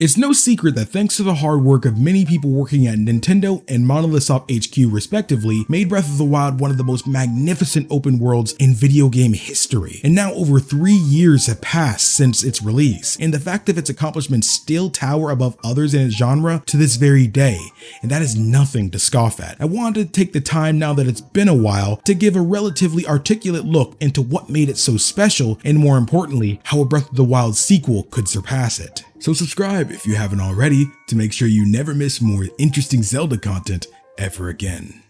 It's no secret that thanks to the hard work of many people working at Nintendo and Monolith Soft HQ respectively, made Breath of the Wild one of the most magnificent open worlds in video game history. And now over 3 years have passed since its release, and the fact of its accomplishments still tower above others in its genre to this very day, and that is nothing to scoff at. I wanted to take the time now that it's been a while to give a relatively articulate look into what made it so special, and more importantly, how a Breath of the Wild sequel could surpass it. So subscribe if you haven't already to make sure you never miss more interesting Zelda content ever again.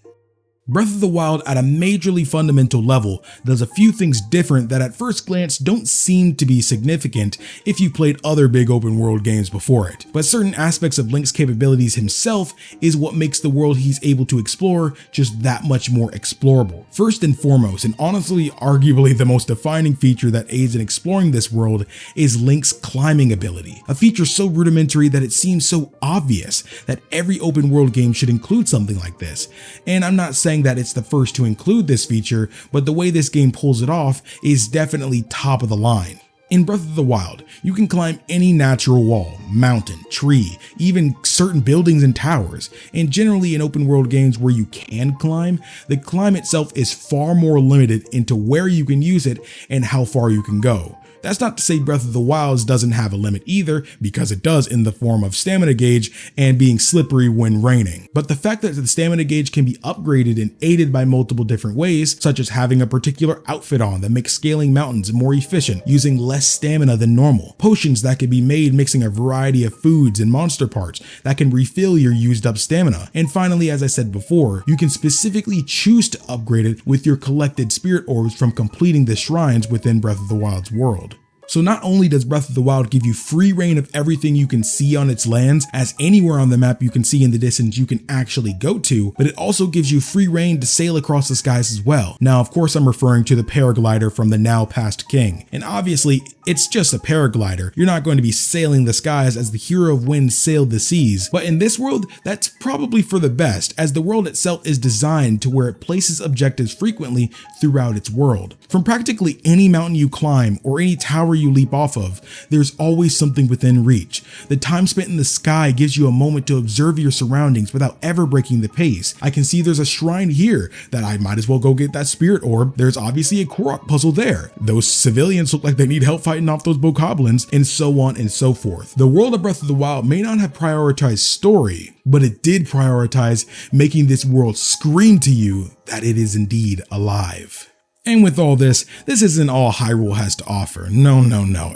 Breath of the Wild at a majorly fundamental level does a few things different that at first glance don't seem to be significant if you've played other big open world games before it. But certain aspects of Link's capabilities himself is what makes the world he's able to explore just that much more explorable. First and foremost, and honestly arguably the most defining feature that aids in exploring this world, is Link's climbing ability. A feature so rudimentary that it seems so obvious that every open world game should include something like this. And I'm not saying that it's the first to include this feature, but the way this game pulls it off is definitely top of the line. In Breath of the Wild, you can climb any natural wall, mountain, tree, even certain buildings and towers, and generally in open world games where you can climb, the climb itself is far more limited into where you can use it and how far you can go. That's not to say Breath of the Wild doesn't have a limit either, because it does in the form of stamina gauge and being slippery when raining. But the fact that the stamina gauge can be upgraded and aided by multiple different ways, such as having a particular outfit on that makes scaling mountains more efficient, using less stamina than normal, potions that can be made mixing a variety of foods and monster parts that can refill your used up stamina, and finally, as I said before, you can specifically choose to upgrade it with your collected spirit orbs from completing the shrines within Breath of the Wild's world. So not only does Breath of the Wild give you free reign of everything you can see on its lands, as anywhere on the map you can see in the distance you can actually go to, but it also gives you free reign to sail across the skies as well. Now, of course, I'm referring to the paraglider from the now past king. And obviously, it's just a paraglider. You're not going to be sailing the skies as the hero of wind sailed the seas. But in this world, that's probably for the best, as the world itself is designed to where it places objectives frequently throughout its world. From practically any mountain you climb or any tower you leap off of, there's always something within reach. The time spent in the sky gives you a moment to observe your surroundings without ever breaking the pace. I can see there's a shrine here that I might as well go get that spirit orb. There's obviously a Korok puzzle there. Those civilians look like they need help fighting off those bokoblins, and so on and so forth. The world of Breath of the Wild may not have prioritized story, but it did prioritize making this world scream to you that it is indeed alive. And with all this isn't all Hyrule has to offer. No.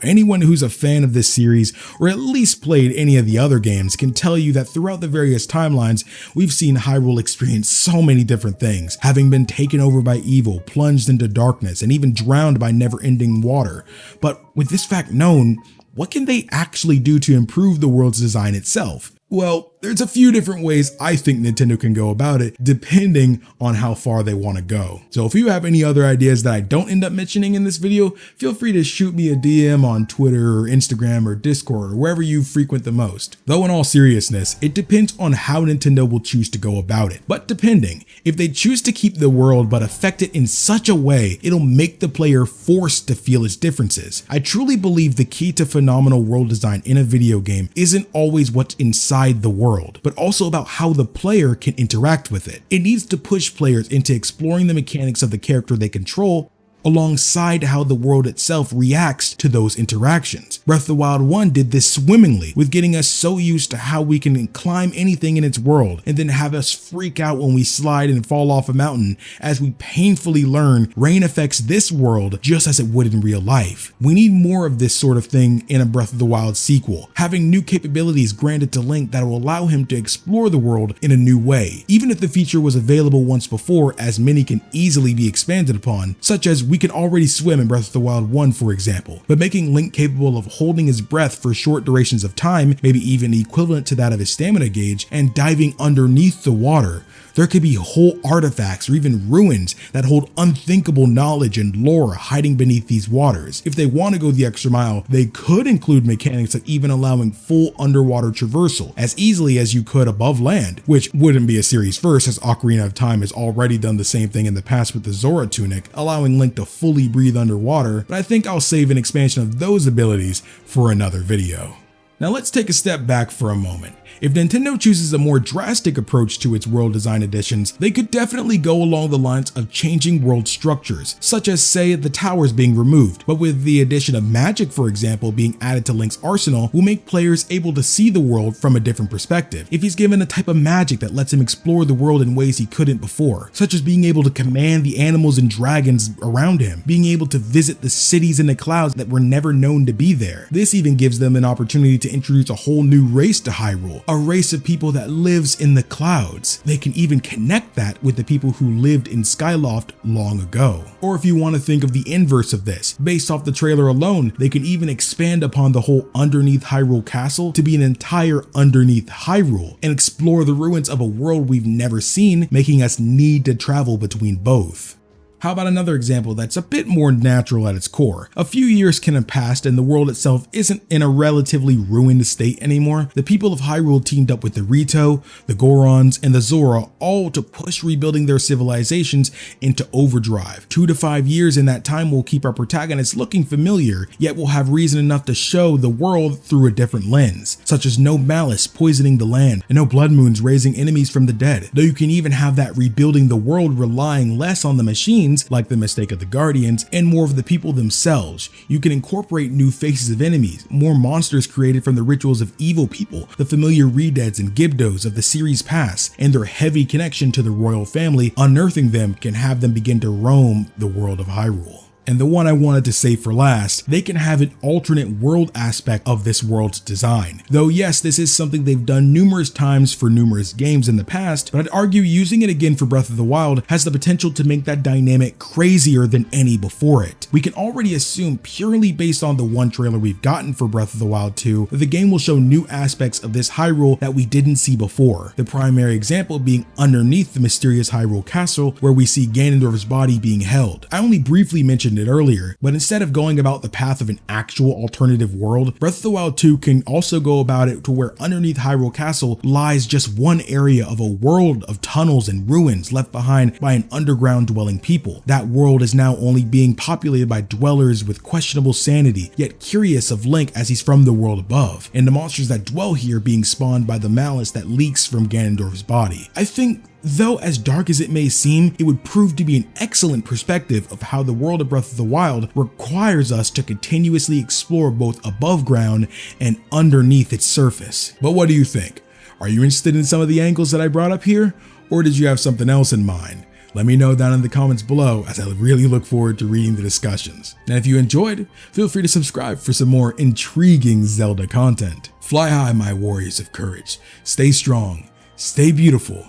Anyone who's a fan of this series, or at least played any of the other games, can tell you that throughout the various timelines, we've seen Hyrule experience so many different things, having been taken over by evil, plunged into darkness, and even drowned by never-ending water. But with this fact known, what can they actually do to improve the world's design itself? Well, there's a few different ways I think Nintendo can go about it, depending on how far they want to go. So if you have any other ideas that I don't end up mentioning in this video, feel free to shoot me a DM on Twitter or Instagram or Discord or wherever you frequent the most. Though in all seriousness, it depends on how Nintendo will choose to go about it. But depending, if they choose to keep the world but affect it in such a way, it'll make the player forced to feel its differences. I truly believe the key to phenomenal world design in a video game isn't always what's inside the world, but also about how the player can interact with it. It needs to push players into exploring the mechanics of the character they control alongside how the world itself reacts to those interactions. Breath of the Wild 1 did this swimmingly, with getting us so used to how we can climb anything in its world, and then have us freak out when we slide and fall off a mountain, as we painfully learn rain affects this world just as it would in real life. We need more of this sort of thing in a Breath of the Wild sequel, having new capabilities granted to Link that will allow him to explore the world in a new way, even if the feature was available once before, as many can easily be expanded upon, such as we can already swim in Breath of the Wild 1, for example, but making Link capable of holding his breath for short durations of time, maybe even equivalent to that of his stamina gauge, and diving underneath the water. There could be whole artifacts or even ruins that hold unthinkable knowledge and lore hiding beneath these waters. If they want to go the extra mile, they could include mechanics of even allowing full underwater traversal as easily as you could above land, which wouldn't be a series first, as Ocarina of Time has already done the same thing in the past with the Zora tunic, allowing Link to fully breathe underwater, but I think I'll save an expansion of those abilities for another video. Now let's take a step back for a moment. If Nintendo chooses a more drastic approach to its world design additions, they could definitely go along the lines of changing world structures, such as say the towers being removed, but with the addition of magic, for example, being added to Link's arsenal will make players able to see the world from a different perspective. If he's given a type of magic that lets him explore the world in ways he couldn't before, such as being able to command the animals and dragons around him, being able to visit the cities in the clouds that were never known to be there. This even gives them an opportunity to introduce a whole new race to Hyrule, a race of people that lives in the clouds. They can even connect that with the people who lived in Skyloft long ago. Or if you want to think of the inverse of this, based off the trailer alone, they can even expand upon the whole underneath Hyrule Castle to be an entire underneath Hyrule and explore the ruins of a world we've never seen, making us need to travel between both. How about another example that's a bit more natural at its core? A few years can have passed and the world itself isn't in a relatively ruined state anymore. The people of Hyrule teamed up with the Rito, the Gorons, and the Zora, all to push rebuilding their civilizations into overdrive. 2 to 5 years in that time will keep our protagonists looking familiar, yet will have reason enough to show the world through a different lens, such as no malice poisoning the land and no blood moons raising enemies from the dead. Though you can even have that rebuilding the world relying less on the machines, like the mistake of the Guardians, and more of the people themselves. You can incorporate new faces of enemies, more monsters created from the rituals of evil people, the familiar Redeads and Gibdos of the series past, and their heavy connection to the royal family. Unearthing them can have them begin to roam the world of Hyrule. And the one I wanted to save for last, they can have an alternate world aspect of this world's design. Though yes, this is something they've done numerous times for numerous games in the past, but I'd argue using it again for Breath of the Wild has the potential to make that dynamic crazier than any before it. We can already assume, purely based on the one trailer we've gotten for Breath of the Wild 2, that the game will show new aspects of this Hyrule that we didn't see before. The primary example being underneath the mysterious Hyrule Castle, where we see Ganondorf's body being held. I only briefly mentioned it earlier, but instead of going about the path of an actual alternative world, Breath of the Wild 2 can also go about it to where underneath Hyrule Castle lies just one area of a world of tunnels and ruins left behind by an underground dwelling people. That world is now only being populated by dwellers with questionable sanity, yet curious of Link as he's from the world above, and the monsters that dwell here being spawned by the malice that leaks from Ganondorf's body. I think, though as dark as it may seem, it would prove to be an excellent perspective of how the world of Breath of the Wild requires us to continuously explore both above ground and underneath its surface. But what do you think? Are you interested in some of the angles that I brought up here? Or did you have something else in mind? Let me know down in the comments below, as I really look forward to reading the discussions. And if you enjoyed, feel free to subscribe for some more intriguing Zelda content. Fly high, my warriors of courage. Stay strong, stay beautiful,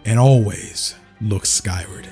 and always look skyward.